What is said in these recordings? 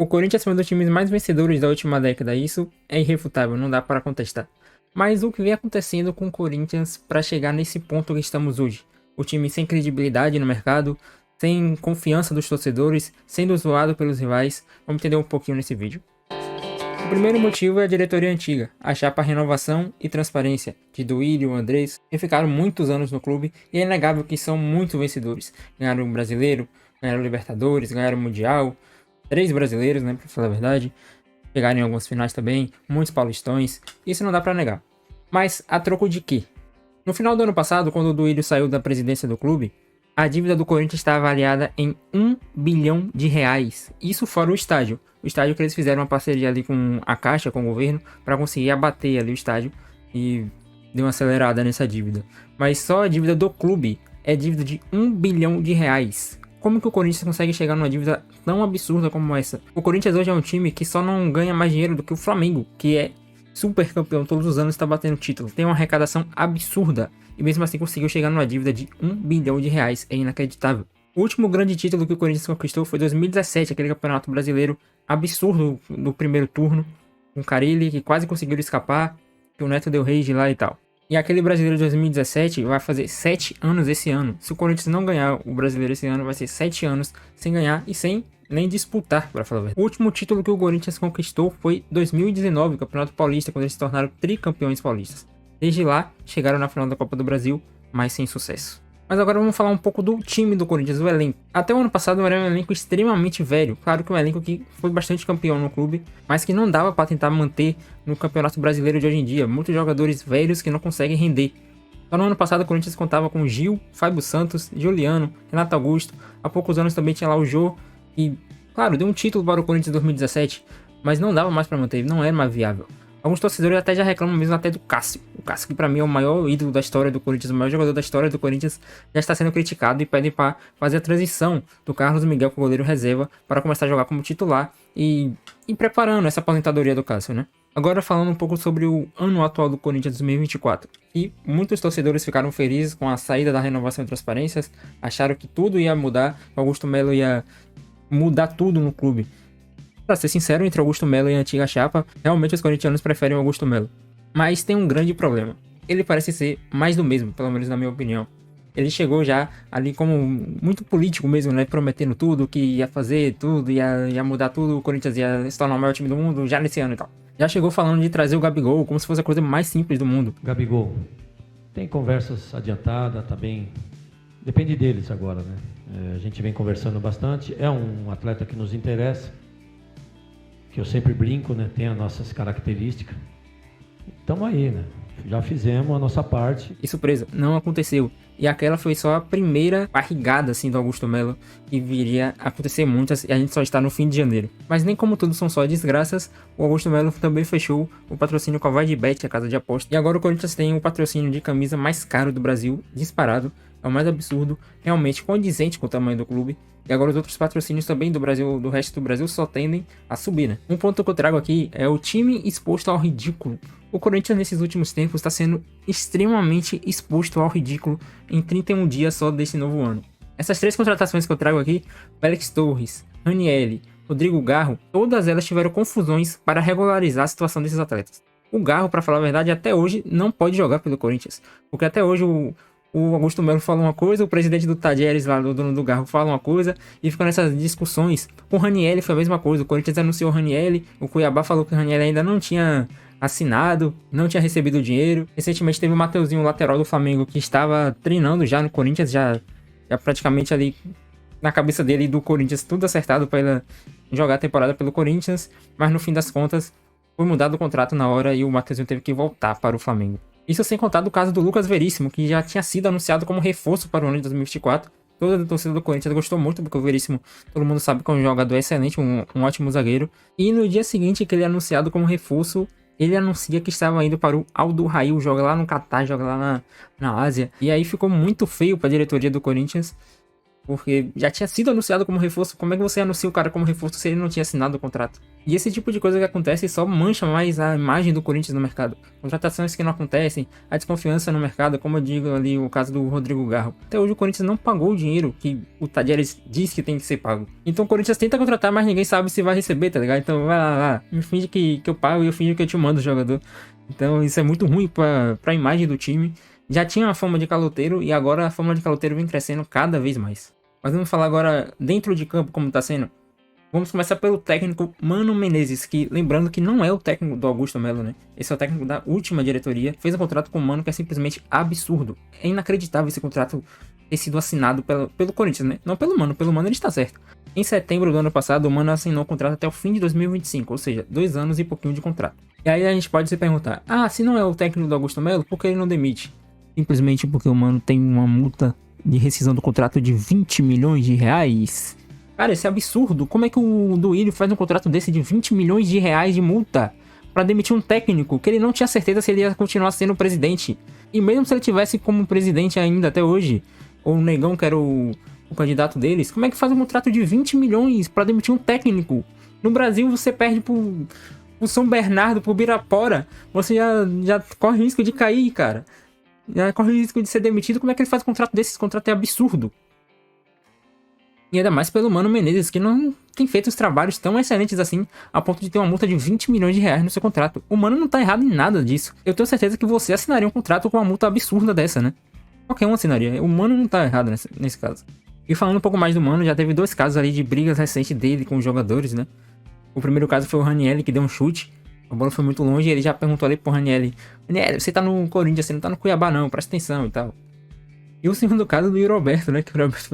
O Corinthians foi um dos times mais vencedores da última década, isso é irrefutável, não dá para contestar. Mas o que vem acontecendo com o Corinthians para chegar nesse ponto que estamos hoje? O time sem credibilidade no mercado, sem confiança dos torcedores, sendo zoado pelos rivais. Vamos entender um pouquinho nesse vídeo. O primeiro motivo é a diretoria antiga, a chapa renovação e transparência de Duílio e Andrés, que ficaram muitos anos no clube e é inegável que são muito vencedores. Ganharam o Brasileiro, ganharam o Libertadores, ganharam o Mundial, 3 brasileiros, né, pra falar a verdade. Chegaram em algumas finais também, muitos paulistões, isso não dá pra negar. Mas a troco de quê? No final do ano passado, quando o Duílio saiu da presidência do clube, a dívida do Corinthians está avaliada em 1 bilhão de reais. Isso fora o estádio. O estádio que eles fizeram uma parceria ali com a Caixa, com o governo, para conseguir abater ali o estádio e deu uma acelerada nessa dívida. Mas só a dívida do clube é dívida de 1 bilhão de reais. Como que o Corinthians consegue chegar numa dívida tão absurda como essa? O Corinthians hoje é um time que só não ganha mais dinheiro do que o Flamengo, que é super campeão todos os anos, está batendo título. Tem uma arrecadação absurda e mesmo assim conseguiu chegar numa dívida de 1 bilhão de reais. É inacreditável. O último grande título que o Corinthians conquistou foi 2017, aquele campeonato brasileiro absurdo no primeiro turno, com o Carille, que quase conseguiu escapar, que o Neto deu rage lá e tal. E aquele brasileiro de 2017 vai fazer 7 anos esse ano. Se o Corinthians não ganhar o brasileiro esse ano, vai ser 7 anos sem ganhar e sem nem disputar, para falar a verdade. O último título que o Corinthians conquistou foi 2019, o Campeonato Paulista, quando eles se tornaram tricampeões paulistas. Desde lá, chegaram na final da Copa do Brasil, mas sem sucesso. Mas agora vamos falar um pouco do time do Corinthians, o elenco. Até o ano passado era um elenco extremamente velho. Claro que um elenco que foi bastante campeão no clube, mas que não dava para tentar manter no Campeonato Brasileiro de hoje em dia. Muitos jogadores velhos que não conseguem render. Só no ano passado o Corinthians contava com Gil, Fábio Santos, Juliano, Renato Augusto. Há poucos anos também tinha lá o Jô. E, claro, deu um título para o Corinthians em 2017, mas não dava mais para manter, não era mais viável. Alguns torcedores até já reclamam mesmo até do Cássio. O Cássio, que pra mim é o maior ídolo da história do Corinthians, o maior jogador da história do Corinthians, já está sendo criticado e pedem para fazer a transição do Carlos Miguel com o goleiro reserva para começar a jogar como titular e preparando essa aposentadoria do Cássio, né? Agora falando um pouco sobre o ano atual do Corinthians 2024. E muitos torcedores ficaram felizes com a saída da renovação e transparências, acharam que tudo ia mudar, o Augusto Melo ia mudar tudo no clube. Pra ser sincero, entre Augusto Melo e a antiga chapa, realmente os corintianos preferem o Augusto Melo. Mas tem um grande problema. Ele parece ser mais do mesmo, pelo menos na minha opinião. Ele chegou já ali como muito político mesmo, né? Prometendo tudo, que ia fazer tudo, ia mudar tudo, o Corinthians ia se tornar o maior time do mundo já nesse ano e tal. Já chegou falando de trazer o Gabigol como se fosse a coisa mais simples do mundo. Gabigol, tem conversas adiantadas, tá bem... Depende deles agora, né? A gente vem conversando bastante, é um atleta que nos interessa, que eu sempre brinco, né? Tem as nossas características. Estamos aí, né? Já fizemos a nossa parte. E surpresa, não aconteceu. E aquela foi só a primeira barrigada assim do Augusto Melo, que viria a acontecer muitas, e a gente só está no fim de janeiro. Mas nem como tudo são só desgraças, o Augusto Melo também fechou o patrocínio com a Vai de Bet, a casa de aposta. E agora o Corinthians tem o patrocínio de camisa mais caro do Brasil, disparado. É o mais absurdo, realmente condizente com o tamanho do clube. E agora os outros patrocínios também do Brasil, do resto do Brasil, só tendem a subir, né? Um ponto que eu trago aqui é o time exposto ao ridículo. O Corinthians nesses últimos tempos está sendo extremamente exposto ao ridículo em 31 dias só desse novo ano. Essas 3 contratações que eu trago aqui, Félix Torres, Ranieri, Rodrigo Garro, todas elas tiveram confusões para regularizar a situação desses atletas. O Garro, para falar a verdade, até hoje não pode jogar pelo Corinthians, porque até hoje o Augusto Melo fala uma coisa, o presidente do Tadieres, lá do dono do Garro, fala uma coisa, e fica nessas discussões. Com o Ranieri foi a mesma coisa, o Corinthians anunciou o Ranieri, o Cuiabá falou que o Ranieri ainda não tinha assinado, não tinha recebido o dinheiro. Recentemente teve o Mateuzinho, o lateral do Flamengo, que estava treinando já no Corinthians, já praticamente ali na cabeça dele e do Corinthians, tudo acertado para ele jogar a temporada pelo Corinthians, mas no fim das contas foi mudado o contrato na hora e o Mateuzinho teve que voltar para o Flamengo. Isso sem contar do caso do Lucas Veríssimo, que já tinha sido anunciado como reforço para o ano de 2024. Toda a torcida do Corinthians gostou muito, porque o Veríssimo, todo mundo sabe que é um jogador excelente, um ótimo zagueiro. E no dia seguinte que ele é anunciado como reforço, ele anuncia que estava indo para o Al Duhail, joga lá no Catar, joga lá na Ásia. E aí ficou muito feio para a diretoria do Corinthians. Porque já tinha sido anunciado como reforço. Como é que você anuncia o cara como reforço se ele não tinha assinado o contrato? E esse tipo de coisa que acontece só mancha mais a imagem do Corinthians no mercado. Contratações que não acontecem, a desconfiança no mercado, como eu digo ali o caso do Rodrigo Garro. Até hoje o Corinthians não pagou o dinheiro que o Tadieres diz que tem que ser pago. Então o Corinthians tenta contratar, mas ninguém sabe se vai receber, tá ligado? Então vai lá, me finge que eu pago e eu finge que eu te mando o jogador. Então isso é muito ruim pra imagem do time. Já tinha uma fama de caloteiro e agora a fama de caloteiro vem crescendo cada vez mais. Mas vamos falar agora dentro de campo como tá sendo. Vamos começar pelo técnico Mano Menezes, que lembrando que não é o técnico do Augusto Melo, né? Esse é o técnico da última diretoria. Fez um contrato com o Mano que é simplesmente absurdo. É inacreditável esse contrato ter sido assinado pelo Corinthians, né? Não pelo Mano ele está certo. Em setembro do ano passado, o Mano assinou o contrato até o fim de 2025, ou seja, 2 anos e pouquinho de contrato. E aí a gente pode se perguntar, se não é o técnico do Augusto Melo, por que ele não demite? Simplesmente porque o Mano tem uma multa de rescisão do contrato de 20 milhões de reais. Cara, isso é absurdo. Como é que o Duílio faz um contrato desse de 20 milhões de reais de multa pra demitir um técnico que ele não tinha certeza se ele ia continuar sendo presidente? E mesmo se ele tivesse como presidente ainda até hoje, ou o Negão, que era o candidato deles, como é que faz um contrato de 20 milhões pra demitir um técnico? No Brasil você perde pro São Bernardo, pro Birapora, você já corre risco de cair, cara. Já corre risco de ser demitido. Como é que ele faz um contrato desse? Esse contrato é absurdo. E ainda mais pelo Mano Menezes, que não tem feito os trabalhos tão excelentes assim, a ponto de ter uma multa de 20 milhões de reais no seu contrato. O Mano não tá errado em nada disso. Eu tenho certeza que você assinaria um contrato com uma multa absurda dessa, né? Qualquer um assinaria. O Mano não tá errado nesse caso. E falando um pouco mais do Mano, já teve 2 casos ali de brigas recentes dele com os jogadores, né? O primeiro caso foi o Ranieri, que deu um chute. A bola foi muito longe e ele já perguntou ali pro Ranieri: Ranieri, você tá no Corinthians, você não tá no Cuiabá não, presta atenção e tal. E o segundo caso do Yuri Alberto, né? Que o Yuri Alberto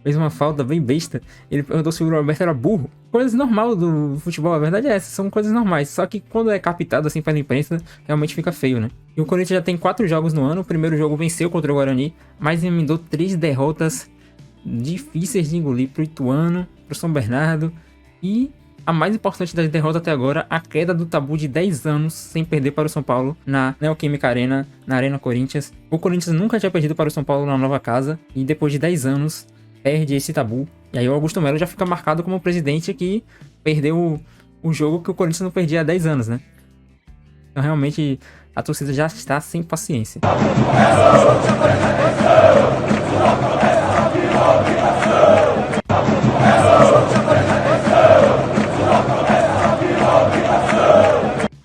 fez uma falta bem besta. Ele perguntou se o Yuri Alberto era burro. Coisas normais do futebol, a verdade é essa, são coisas normais. Só que quando é captado assim pela imprensa, realmente fica feio, né? E o Corinthians já tem 4 jogos no ano. O primeiro jogo venceu contra o Guarani, mas emendou 3 derrotas difíceis de engolir pro Ituano, pro São Bernardo. E a mais importante das derrotas até agora, a queda do tabu de 10 anos sem perder para o São Paulo na Neoquímica Arena, na Arena Corinthians. O Corinthians nunca tinha perdido para o São Paulo na nova casa e depois de 10 anos perde esse tabu. E aí o Augusto Melo já fica marcado como o presidente que perdeu o jogo que o Corinthians não perdia há 10 anos, né? Então realmente a torcida já está sem paciência.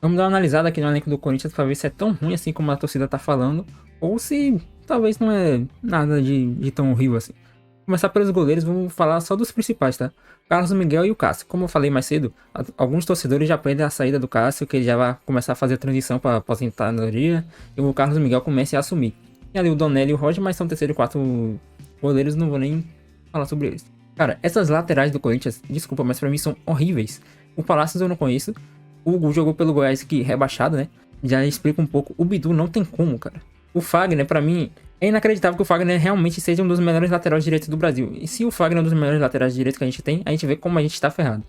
Vamos dar uma analisada aqui no elenco do Corinthians pra ver se é tão ruim assim como a torcida tá falando, ou se talvez não é nada de tão horrível assim. Começar pelos goleiros, vamos falar só dos principais, tá? Carlos Miguel e o Cássio. Como eu falei mais cedo, alguns torcedores já pedem a saída do Cássio, que ele já vai começar a fazer a transição para aposentadoria, e o Carlos Miguel comece a assumir. E ali o Donelli e o Roger, mas são terceiro e quarto goleiros, não vou nem falar sobre eles. Cara, essas laterais do Corinthians, desculpa, mas pra mim são horríveis. O Palácios eu não conheço. O Hugo jogou pelo Goiás, que rebaixado, né? Já explica um pouco. O Bidu não tem como, cara. O Fagner, pra mim, é inacreditável que o Fagner realmente seja um dos melhores laterais direitos do Brasil. E se o Fagner é um dos melhores laterais direitos que a gente tem, a gente vê como a gente tá ferrado.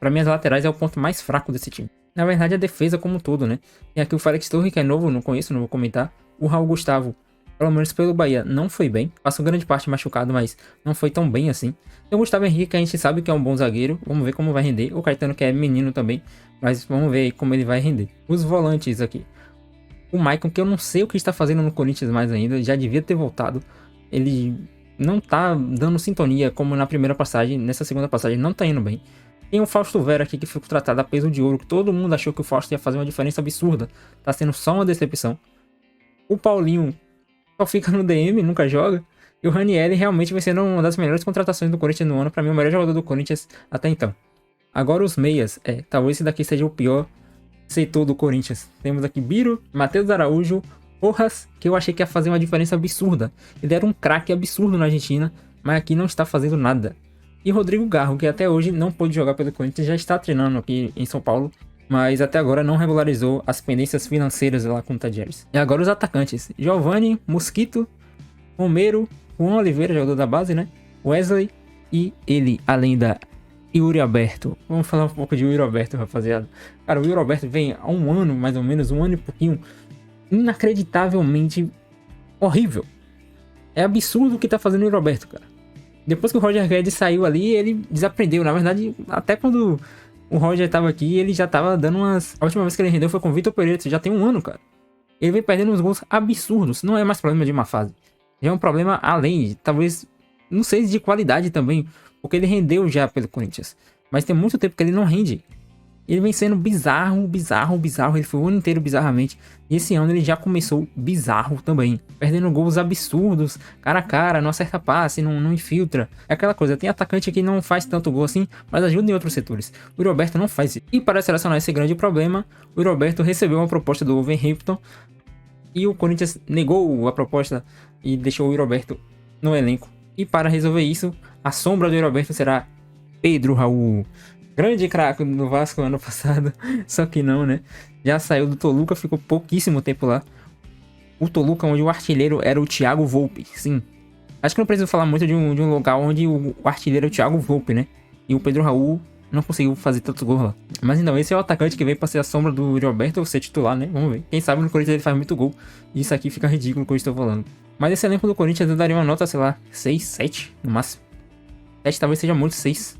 Pra mim, as laterais é o ponto mais fraco desse time. Na verdade, a defesa como um todo, né? E aqui o Félix Torre, que é novo, não conheço, não vou comentar. O Raul Gustavo, pelo menos pelo Bahia, não foi bem. Passou grande parte machucado, mas não foi tão bem assim. Tem o Gustavo Henrique, que a gente sabe que é um bom zagueiro. Vamos ver como vai render. O Caetano, que é menino também. Mas vamos ver como ele vai render. Os volantes aqui. O Maicon, que eu não sei o que está fazendo no Corinthians mais ainda. Já devia ter voltado. Ele não tá dando sintonia como na primeira passagem. Nessa segunda passagem não tá indo bem. Tem o Fausto Vera aqui, que foi tratado a peso de ouro. Que todo mundo achou que o Fausto ia fazer uma diferença absurda. Tá sendo só uma decepção. O Paulinho só fica no DM, nunca joga. E o Ranieri realmente vai ser uma das melhores contratações do Corinthians no ano. Pra mim, o melhor jogador do Corinthians até então. Agora os meias. Talvez esse daqui seja o pior setor do Corinthians. Temos aqui Biro, Matheus Araújo, Rojas, que eu achei que ia fazer uma diferença absurda. Ele era um craque absurdo na Argentina, mas aqui não está fazendo nada. E Rodrigo Garro, que até hoje não pôde jogar pelo Corinthians, já está treinando aqui em São Paulo, mas até agora não regularizou as pendências financeiras lá com o Tadieres. E agora os atacantes. Giovani, Mosquito, Romero, Juan Oliveira, jogador da base, né? Wesley e ele, além da Yuri Alberto. Vamos falar um pouco de Yuri Alberto, rapaziada. Cara, o Yuri Alberto vem há um ano, mais ou menos, um ano e pouquinho, inacreditavelmente horrível. É absurdo o que tá fazendo o Yuri Alberto, cara. Depois que o Roger Guedes saiu ali, ele desaprendeu. Na verdade, até quando o Roger tava aqui, ele já tava dando umas... A última vez que ele rendeu foi com o Vitor Pereira, já tem um ano, cara. Ele vem perdendo uns gols absurdos. Não é mais problema de uma fase. Já é um problema além, talvez, não sei, de qualidade também. Porque ele rendeu já pelo Corinthians. Mas tem muito tempo que ele não rende. Ele vem sendo bizarro. Ele foi o ano inteiro bizarramente. E esse ano ele já começou bizarro também. Perdendo gols absurdos, cara a cara, não acerta passe, não infiltra. É aquela coisa, tem atacante que não faz tanto gol assim, mas ajuda em outros setores. O Roberto não faz isso. E para selecionar esse grande problema, o Roberto recebeu uma proposta do Wolverhampton. E o Corinthians negou a proposta e deixou o Roberto no elenco. E para resolver isso, a sombra do Roberto será Pedro Raul. Grande craque no Vasco ano passado, só que não, né? Já saiu do Toluca, ficou pouquíssimo tempo lá. O Toluca, onde o artilheiro era o Thiago Volpe, sim. Acho que não preciso falar muito de um lugar onde o artilheiro é o Thiago Volpe, né? E o Pedro Raul não conseguiu fazer tantos gols lá. Mas então, esse é o atacante que veio pra ser a sombra do Roberto, ou ser titular, né? Vamos ver. Quem sabe no Corinthians ele faz muito gol. E isso aqui fica ridículo o que eu estou falando. Mas esse elenco do Corinthians eu daria uma nota, sei lá, 6, 7 no máximo. 7 talvez seja muito, 6.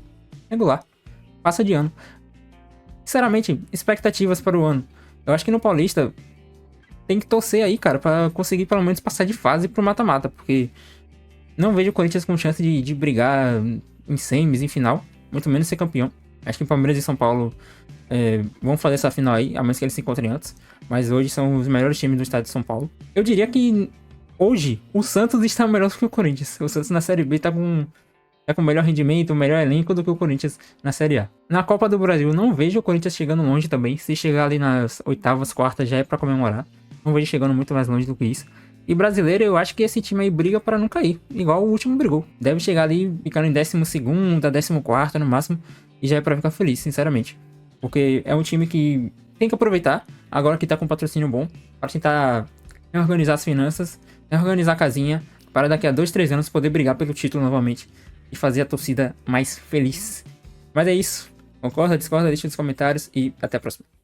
Regular. Passa de ano. Sinceramente, expectativas para o ano. Eu acho que no Paulista tem que torcer aí, cara, pra conseguir pelo menos passar de fase pro mata-mata, porque não vejo o Corinthians com chance de brigar em semis, em final, muito menos ser campeão. Acho que o Palmeiras e São Paulo vão fazer essa final aí, a menos que eles se encontrem antes, mas hoje são os melhores times do estado de São Paulo. Eu diria que hoje o Santos está melhor do que o Corinthians. O Santos na Série B tá com melhor rendimento, melhor elenco do que o Corinthians na Série A. Na Copa do Brasil, não vejo o Corinthians chegando longe também. Se chegar ali nas oitavas, quartas, já é pra comemorar. Não vejo chegando muito mais longe do que isso. E brasileiro, eu acho que esse time aí briga pra não cair. Igual o último brigou. Deve chegar ali, ficando em 12ª, 14ª no máximo. E já é pra ficar feliz, sinceramente. Porque é um time que tem que aproveitar, agora que tá com patrocínio bom, pra tentar reorganizar as finanças, reorganizar a casinha, para daqui a 2, 3 anos poder brigar pelo título novamente e fazer a torcida mais feliz. Mas é isso. Concorda, discorda, deixa nos comentários e até a próxima.